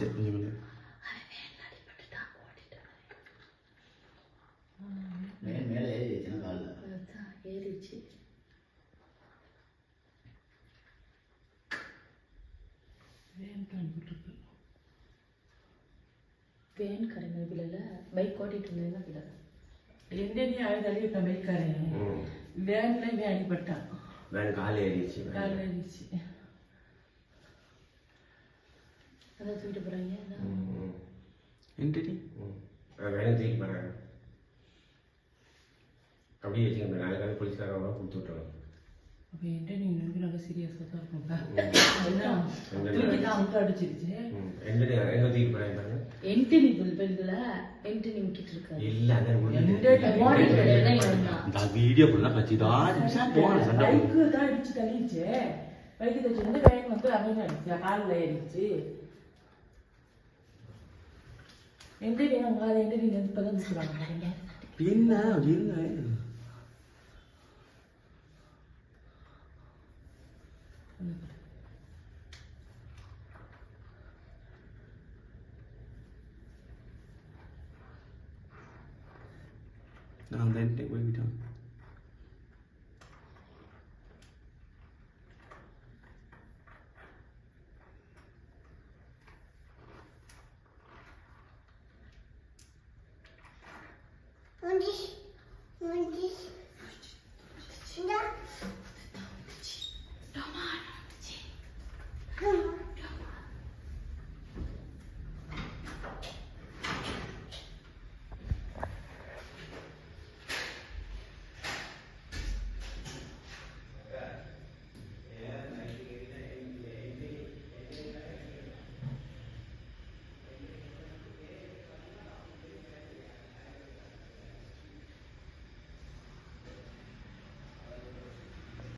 ஏறிச்சு மேலே ஏறிச்சுன்னா காலில் ஏறிச்சு. வேன் கரைங்க பிள்ளைல பைக் ஓட்டிட்டு இருந்தேன்னா பிள்ளை எந்தனி ஆயுதாலே பைக்காரன் வேன்ல அடிபட்டான். வேன் காலில் ஏறிச்சு. அதான் தூக்கிட்டு போறாங்க. என்டிடி வேலை தூக்கி போறாங்க. அப்படியே வச்சுக்கோங்க. நாளைக்கு போலீஸ்காரங்க கொடுத்து விட்டுருவாங்க. அப்போ என்கிட்ட நீங்கள் நல்லா சீரியஸாக தான் இருக்கும்ப்பா. தூக்கி தான் அவங்க அடிச்சிருச்சு. எங்க தூக்கி போறாங்க பாருங்க. என்டினி பில்பில்ல என்டினி கிட்ட இருக்காரு. இல்ல அந்த நான் வீடியோ பண்ணா பச்சிதான் சண்டை பைக்கு தான் அடிச்சு தள்ளிடுச்சு. பைக்கு தச்சு வந்து வேன் வந்து அவங்க அடிச்சு காலில் ஏறிச்சு. என்டினி அங்கே அதை என்டினி இப்போ தான் சொல்லுவாங்க. என்ன என்ன நான் தான் போய்விட்டேன். Onde